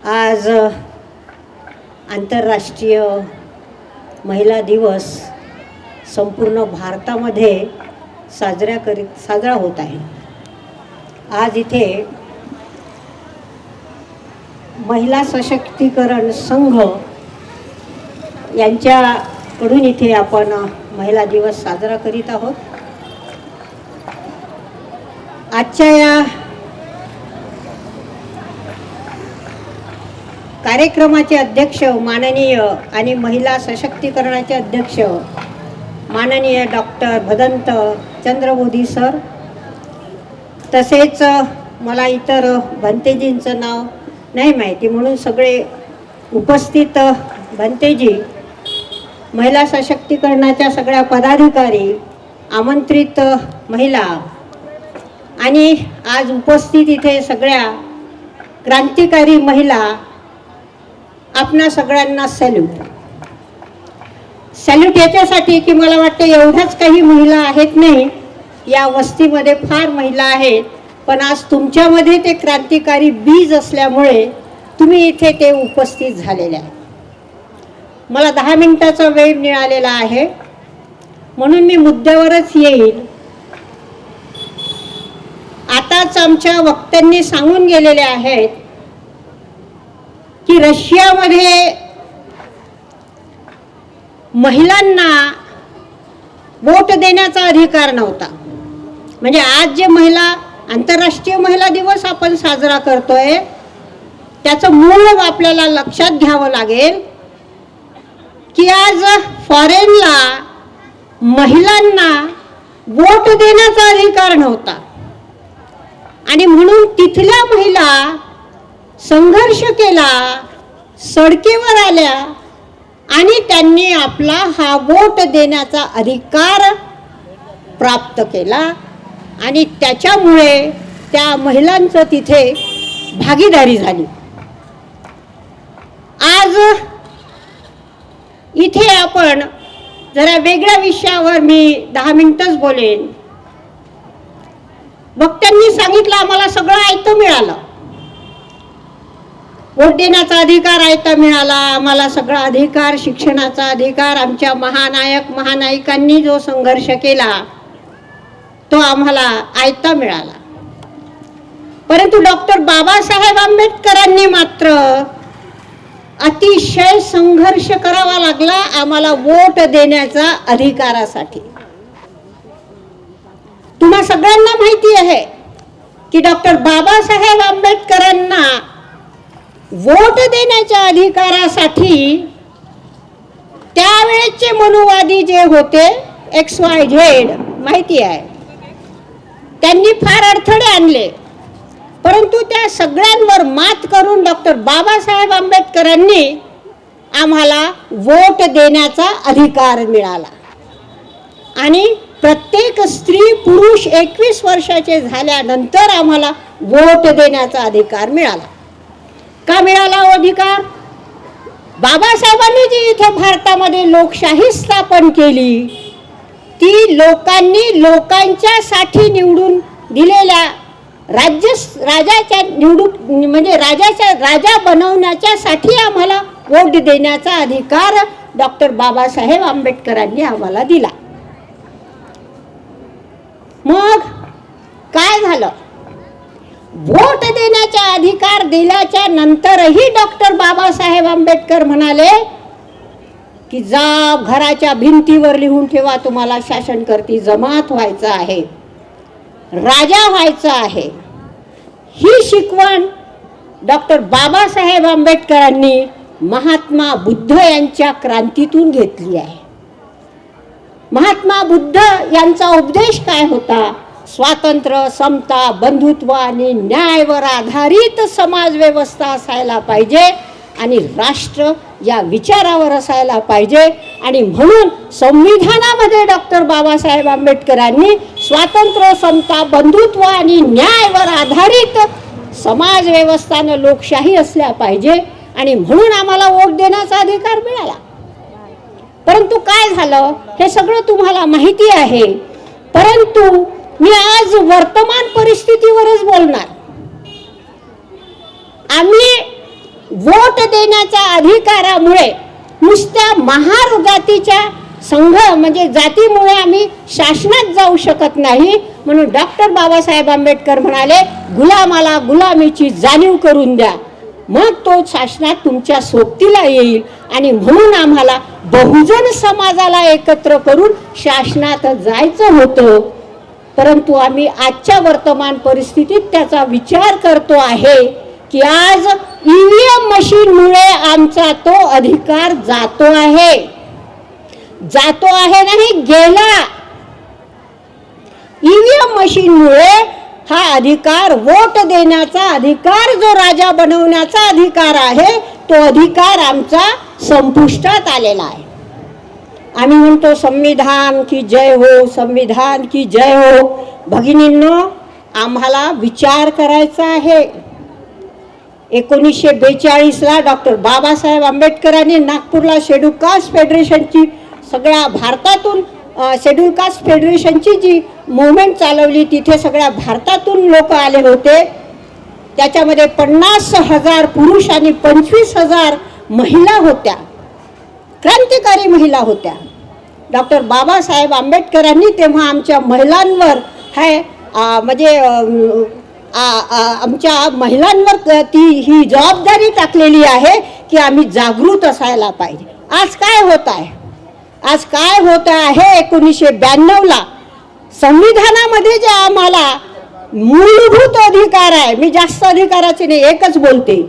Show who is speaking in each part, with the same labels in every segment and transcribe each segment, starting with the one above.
Speaker 1: आज आंतरराष्ट्रीय महिला दिवस संपूर्ण भारतामध्ये साजरा होत आहे। आज इथे महिला सशक्तीकरण संघ यांच्याकडून इथे आपण महिला दिवस साजरा करीत आहोत। आजच्या या कार्यक्रमाचे अध्यक्ष माननीय आणि महिला सशक्तीकरणाचे अध्यक्ष माननीय डॉक्टर भदंत चंद्रबोधी सर, तसेच मला इतर भंतेजींचं नाव नाही माहिती म्हणून सगळे उपस्थित भंतेजी, महिला सशक्तीकरणाच्या सगळ्या पदाधिकारी, आमंत्रित महिला आणि आज उपस्थित इथे सगळ्या क्रांतिकारी महिला, आपणा सगळ्यांना सॅल्यूट याच्यासाठी की मला वाटतं एवढ्याच काही महिला आहेत नाही, या वस्तीमध्ये फार महिला आहेत, पण आज तुमच्यामध्ये ते क्रांतिकारी बीज असल्यामुळे तुम्ही इथे ते उपस्थित झालेले आहे। मला 10 मिनिटाचा वेळ मिळालेला आहे म्हणून मी मुद्द्यावरच येईल। आताच आमच्या वक्त्यांनी सांगून गेलेले आहेत की रशियामध्ये महिलांना वोट देण्याचा अधिकार नव्हता। म्हणजे आज जे आंतरराष्ट्रीय महिला दिवस आपण साजरा करतोय त्याचं मूळ आपल्याला लक्षात घ्यावं लागेल की आज फॉरेनला महिलांना वोट देण्याचा अधिकार नव्हता आणि म्हणून तिथल्या महिला संघर्ष केला, सडकेवर आल्या आणि त्यांनी आपला हा वोट देण्याचा अधिकार प्राप्त केला आणि त्याच्यामुळे त्या महिलांचं तिथे भागीदारी झाली। आज इथे आपण जरा वेगळ्या विषयावर मी 10 मिनिटच बोलेन। वक्त्यांनी सांगितलं आम्हाला सगळं आयतं मिळालं, वोट देण्याचा अधिकार आयता मिळाला, आम्हाला सगळा अधिकार, शिक्षणाचा अधिकार, आमच्या महानायकांनी जो संघर्ष केला तो आम्हाला आयता मिळाला। परंतु डॉक्टर बाबासाहेब आंबेडकरांनी मात्र अतिशय संघर्ष करावा लागला आम्हाला वोट देण्याचा अधिकारासाठी। तुम्हा सगळ्यांना माहिती आहे की डॉक्टर बाबासाहेब आंबेडकरांना वोट देण्याच्या अधिकारासाठी त्यावेळेचे मनुवादी जे होते XYZ माहिती आहे, त्यांनी फार अडथळे आणले, परंतु त्या सगळ्यांवर मात करून डॉक्टर बाबासाहेब आंबेडकरांनी आम्हाला वोट देण्याचा अधिकार मिळाला आणि प्रत्येक स्त्री पुरुष 21 वर्षाचे झाल्यानंतर आम्हाला वोट देण्याचा अधिकार मिळाला। का मिळाला अधिकार? बाबासाहेबांनी जी इथे भारतामध्ये लोकशाही स्थापन केली ती लोकांनी लोकांच्यासाठी निवडून दिलेल्या राजा बनवण्याच्या साठी आम्हाला वोट देण्याचा अधिकार डॉक्टर बाबासाहेब आंबेडकरांनी आम्हाला दिला। मग काय झालं? वोट देण्याचा अधिकार दिल्याच्या नंतरही डॉक्टर बाबासाहेब आंबेडकर म्हणाले की जा घराच्या भिंतीवर लिहून ठेवा, तुम्हाला शासनकर्ती जमात व्हायचं आहे, राजा व्हायचं आहे। ही शिकवण डॉक्टर बाबासाहेब आंबेडकरांनी महात्मा बुद्ध यांच्या क्रांतीतून घेतली आहे। महात्मा बुद्ध यांचा उपदेश काय होता? स्वातंत्र्य, समता, बंधुत्व आणि न्यायावर आधारित समाज व्यवस्था असायला पाहिजे आणि राष्ट्र या विचारावर असायला पाहिजे आणि म्हणून संविधानामध्ये डॉक्टर बाबासाहेब आंबेडकरांनी स्वातंत्र्य, समता, बंधुत्व आणि न्यायावर आधारित समाज व्यवस्थानं लोकशाही असल्या पाहिजे आणि म्हणून आम्हाला वोट देण्याचा अधिकार मिळाला। परंतु काय झालं हे सगळं तुम्हाला माहिती आहे, परंतु मी आज वर्तमान परिस्थितीवरच बोलणार। आम्ही देण्याच्या अधिकारामुळे नुसत्या महार जातीच्या संघ म्हणजे जातीमुळे आम्ही शासनात जाऊ शकत नाही. म्हणून डॉक्टर बाबासाहेब आंबेडकर म्हणाले, गुलामाला गुलामीची जाणीव करून द्या, मग तो शासनात तुमच्या सोबतीला येईल. आणि म्हणून आम्हाला बहुजन समाजाला एकत्र करून शासनात जायचं होतं. परंतु आम्ही आजच्या वर्तमान परिस्थितीत त्याचा विचार करतो आहे की आज ईव्हीएम मशीनमुळे आमचा तो अधिकार जातो आहे नाही, गेला. ईव्हीएम मशीनमुळे हा अधिकार, वोट देण्याचा अधिकार, जो राजा बनवण्याचा अधिकार आहे, तो अधिकार आमचा संपुष्टात आलेला आहे. आम्ही म्हणतो संविधान की जय हो, संविधान की जय हो. भगिनींनो, आम्हाला विचार करायचा आहे. 1942ला डॉक्टर बाबासाहेब आंबेडकरांनी नागपूरला शेड्यूल कास्ट फेडरेशनची, सगळ्या भारतातून शेड्यूल कास्ट फेडरेशनची जी मुवमेंट चालवली, तिथे सगळ्या भारतातून लोक आले होते. त्याच्यामध्ये 50,000 पुरुष आणि 25,000 महिला होत्या, क्रांतिकारी महिला होत्या. डॉक्टर बाबासाहेब आंबेडकरांनी तेव्हा आमच्या महिलांवर म्हणजे आमच्या महिलांवर ही जबाबदारी टाकलेली आहे की आम्ही जागृत असायला पाहिजे. आज काय होत आहे? 1992ला संविधानामध्ये जे आम्हाला मूलभूत अधिकार आहे, मी जास्त अधिकाराचे नाही, एकच बोलते,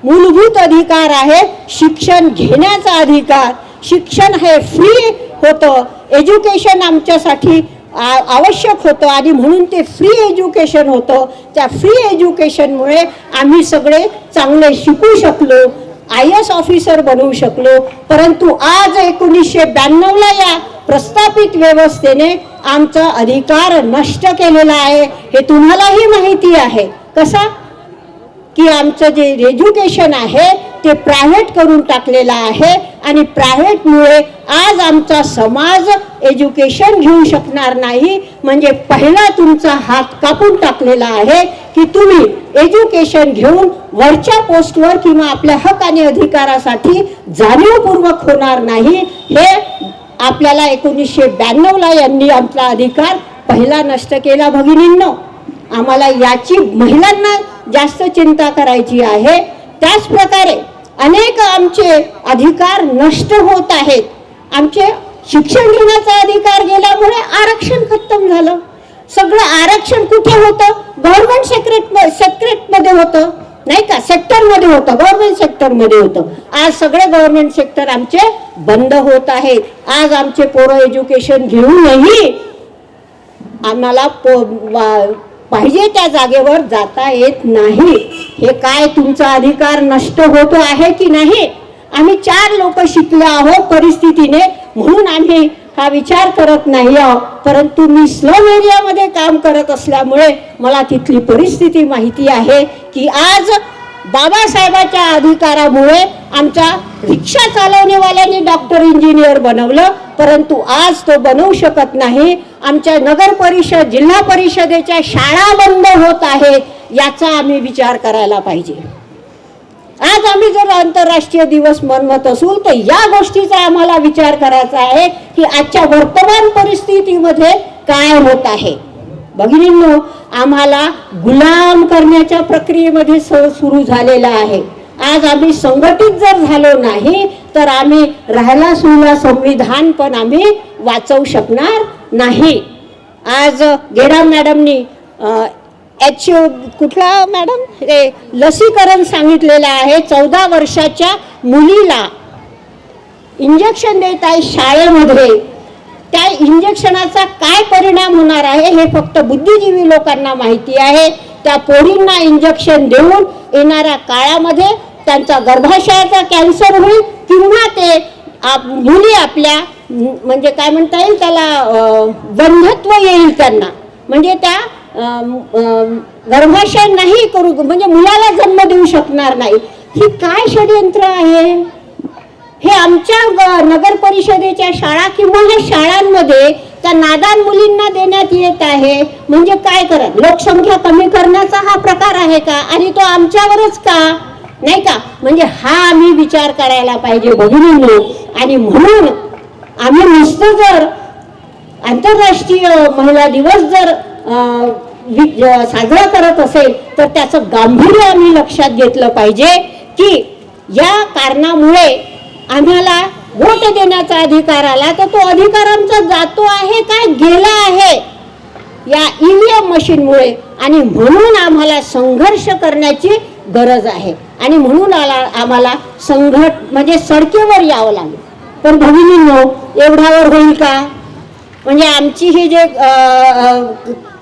Speaker 1: मूलभूत अधिकार आहे शिक्षण घेण्याचा अधिकार. शिक्षण हे फ्री होतं, एज्युकेशन आमच्यासाठी आवश्यक होतं आणि म्हणून ते फ्री एज्युकेशन होतं. त्या फ्री एज्युकेशनमुळे आम्ही सगळे चांगले शिकू शकलो, IAS ऑफिसर बनवू शकलो. परंतु आज 1992ला या प्रस्थापित व्यवस्थेने आमचा अधिकार नष्ट केलेला आहे. हे तुम्हालाही माहिती आहे. कसा की आमचं जे एज्युकेशन आहे ते प्रायव्हेट करून टाकलेलं आहे आणि प्रायव्हेटमुळे आज आमचा समाज एज्युकेशन घेऊ शकणार नाही. म्हणजे पहिला तुमचा हात कापून टाकलेला आहे की तुम्ही एज्युकेशन घेऊन वरच्या पोस्टवर किंवा आपल्या हक आणि अधिकारासाठी जाणीवपूर्वक होणार नाही. हे आपल्याला 1992ला यांनी आमचा अधिकार पहिला नष्ट केला. भगिनींनो, आम्हाला याची महिलांना जास्त चिंता करायची आहे. त्याच प्रकारे अनेक आमचे अधिकार नष्ट होत आहेत. आमचे शिक्षण घेण्याचा अधिकार गेल्यामुळे आरक्षण खतम झालं. सगळं आरक्षण कुठे होतं? गव्हर्नमेंट सेक्टरमध्ये होतं, नाही का? सेक्टरमध्ये होतं, गव्हर्नमेंट सेक्टरमध्ये होतं. आज सगळे गव्हर्नमेंट सेक्टर आमचे बंद होत आहेत. आज आमचे पोरं एज्युकेशन घेऊनही आम्हाला पाहिजे त्या जागेवर जाता येत नाही. हे काय तुमचा अधिकार नष्ट होतो आहे की नाही? आम्ही 4 लोक शिकले आहोत परिस्थितीने, म्हणून आम्ही हा विचार करत नाही आहोत. परंतु मी स्लम एरियामध्ये काम करत असल्यामुळे मला तिथली परिस्थिती माहिती आहे की आज बाबासाहेबाच्या अधिकारामुळे आमच्या रिक्षा चालवणेवाल्यांनी डॉक्टर इंजिनियर बनवलं, परंतु आज तो बनवू शकत नाही. आमच्या नगर परिषद, जिल्हा परिषदेच्या शाळा बंद होत आहेत. याचा आम्ही विचार करायला पाहिजे. आज आम्ही जर आंतरराष्ट्रीय दिवस मनवत असू तर या गोष्टीचा आम्हाला विचार करायचा आहे की आजच्या वर्तमान परिस्थितीमध्ये काय होत आहे. भगिनींनो, आम्हाला गुलाम करण्याच्या प्रक्रियेमध्ये सुरू झालेला आहे. आज आम्ही संघटित जर झालो नाही तर आम्ही राहायला सुद्धा संविधान पण आम्ही वाचवू शकणार नाही. आज गेडा मॅडमनी कुठला मॅडम लसीकरण सांगितलेलं आहे. 14 वर्षाच्या मुलीला इंजेक्शन देत आहे शाळेमध्ये. त्या इंजेक्शनाचा काय परिणाम होणार आहे हे फक्त बुद्धिजीवी लोकांना माहिती आहे. त्या पोरींना इंजेक्शन देऊन येणाऱ्या काळामध्ये त्यांचा गर्भाशयाचा कॅन्सर होईल किंवा ते मुली आपल्या म्हणजे काय म्हणता येईल त्याला बंधत्व येईल त्यांना. म्हणजे त्या गर्भाशय नाही करू म्हणजे मुलाला जन्म देऊ शकणार नाही. ही काय षडयंत्र आहे? हे आमच्या नगर परिषदेच्या शाळा किंवा ह्या शाळांमध्ये त्या नादान मुलींना देण्यात येत आहे. म्हणजे काय करा, लोकसंख्या कमी करण्याचा हा प्रकार आहे का? आणि तो आमच्यावरच का? नाही का? म्हणजे हा आम्ही विचार करायला पाहिजे भगिनींनो. आणि म्हणून आम्ही नुसतं जर आंतरराष्ट्रीय महिला दिवस जर साजरा करत असेल तर त्याचं गांभीर्य आम्ही लक्षात घेतलं पाहिजे की या कारणामुळे आम्हाला वोट देण्याचा अधिकार आला, तर तो अधिकार आमचा जातो आहे काय गेला आहे या EVM मशीनमुळे. आणि म्हणून आम्हाला संघर्ष करण्याची गरज आहे आणि म्हणून आम्हाला म्हणजे सडकेवर यावं लागेल. पण भगिनींनो, एवढ्यावर होईल का? म्हणजे आमची ही जे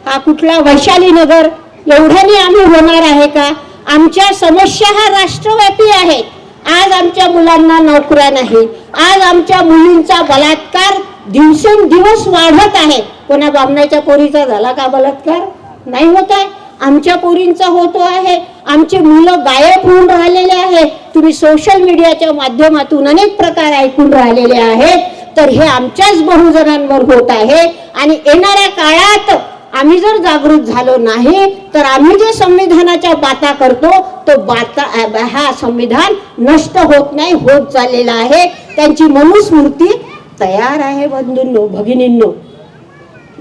Speaker 1: हा कुठला वैशाली नगर एवढ्याने आम्ही होणार आहे का? आमच्या समस्या ह्या राष्ट्रव्यापी आहेत. आज आमच्या मुलांना नोकऱ्या नाही, आज आमच्या मुलींचा बलात्कार दिवसेंदिवस वाढत आहे. कोणा बामणाच्या पोरीचा झाला का बलात्कार? नाही होत आहे. आमच्या पोरींचा होतो आहे. आमचे मुलं गायब होऊन राहिलेले आहेत. तुम्ही सोशल मीडियाच्या माध्यमातून अनेक प्रकार ऐकून राहिलेले आहेत. तर हे आमच्याच बहुजनांवर होत आहे. आणि येणाऱ्या काळात आम्ही जर जागृत झालो नाही तर आम्ही जे संविधानाच्या बाता करतो तो हा संविधान नष्ट होत नाही, होत चाललेला आहे. त्यांची मनुस्मृती तयार आहे. बंधूंनो, भगिनींनो,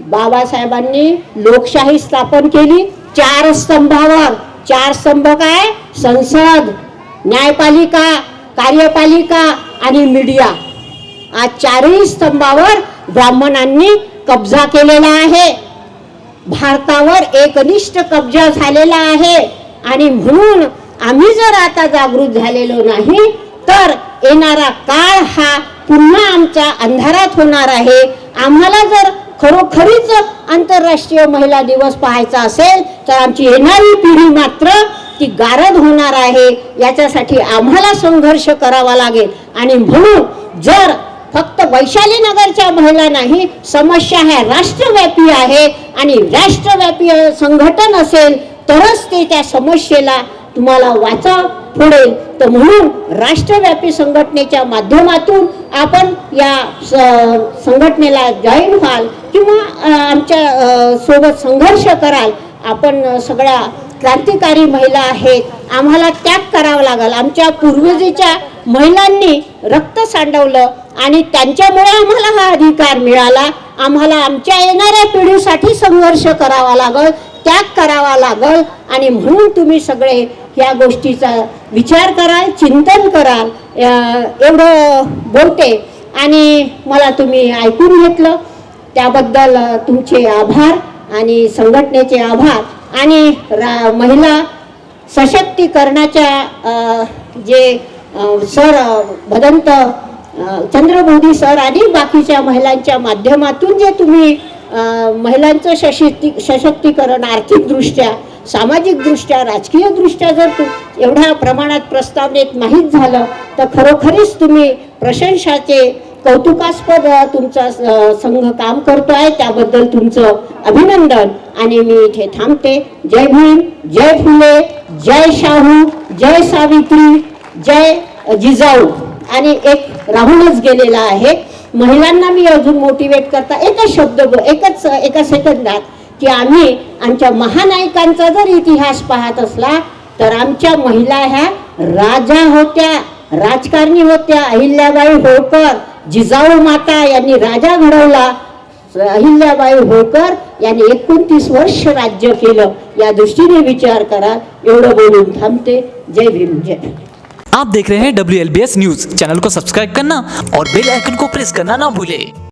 Speaker 1: बाबासाहेबांनी लोकशाही स्थापन केली 4 स्तंभावर. 4 स्तंभ काय? संसद, न्यायपालिका, कार्यपालिका आणि मीडिया. आज 4ही स्तंभावर ब्राह्मणांनी कब्जा केलेला आहे. भारतावर एकनिष्ठ कब्जा झालेला आहे. आणि म्हणून आम्ही जर आता जागृत झालेलो नाही तर येणारा काळ हा पुन्हा आमचा अंधारात होणार आहे. आम्हाला जर खरोखरीच आंतरराष्ट्रीय महिला दिवस पाहायचा असेल तर आमची येणारी पिढी मात्र ती गारद होणार आहे. याच्यासाठी आम्हाला संघर्ष करावा लागेल. आणि म्हणून जर फक्त वैशाली नगरच्या महिला नाही, समस्या ह्या राष्ट्रव्यापी आहे. आणि राष्ट्रव्यापी संघटन असेल तरच ते त्या समस्येला तुम्हाला वाचा फोडेल. तर म्हणून राष्ट्रव्यापी संघटनेच्या माध्यमातून आपण या संघटनेला जॉईन व्हाल किंवा आमच्या सोबत संघर्ष कराल. आपण सगळ्या क्रांतिकारी महिला आहेत. आम्हाला त्याग करावा लागेल. आमच्या पूर्वजांच्या महिलांनी रक्त सांडवलं आणि त्यांच्यामुळे आम्हाला हा अधिकार मिळाला. आम्हाला आमच्या येणाऱ्या पिढीसाठी संघर्ष करावा लागेल, त्याग करावा लागेल. आणि म्हणून तुम्ही सगळे या गोष्टीचा विचार कराल, चिंतन कराल. एवढं बोलते आणि मला तुम्ही ऐकून घेतलं त्याबद्दल तुमचे आभार आणि संघटनेचे आभार. आणि महिला सशक्तीकरणाच्या जे सर भदंत चंद्रबोधी सर आणि बाकीच्या महिलांच्या माध्यमातून जे तुम्ही महिलांचं सशक्तीकरण आर्थिकदृष्ट्या, सामाजिकदृष्ट्या, राजकीयदृष्ट्या जर एवढ्या प्रमाणात प्रस्तावनेत माहीत झालं तर खरोखरीच तुम्ही प्रशंसाचे, कौतुकास्पद तुमचा संघ काम करतो आहे. त्याबद्दल तुमचं अभिनंदन. आणि मी इथे थांबते. जय भीम, जय फुले, जय शाहू, जय सावित्री, जय जिजाऊ. आणि एक राहूनच गेलेला आहे. महिलांना मी अजून मोटिवेट करता एकच शब्द एका सेकंदात की आम्ही आमच्या महानायकांचा जर इतिहास पाहत असला तर आमच्या महिला ह्या राजा होत्या, राजकारणी होत्या. अहिल्याबाई होळकर, जिजाऊ माता यांनी राजा घडवला. अहिल्याबाई होळकर यांनी 29 वर्ष राज्य केलं. या दृष्टीने विचार करा. एवढं बोलून थांबते. जय भीम, जय.
Speaker 2: आप देख रहे हैं WLBS न्यूज। चैनल को सब्सक्राइब करना और बेल आइकन को प्रेस करना ना भूले।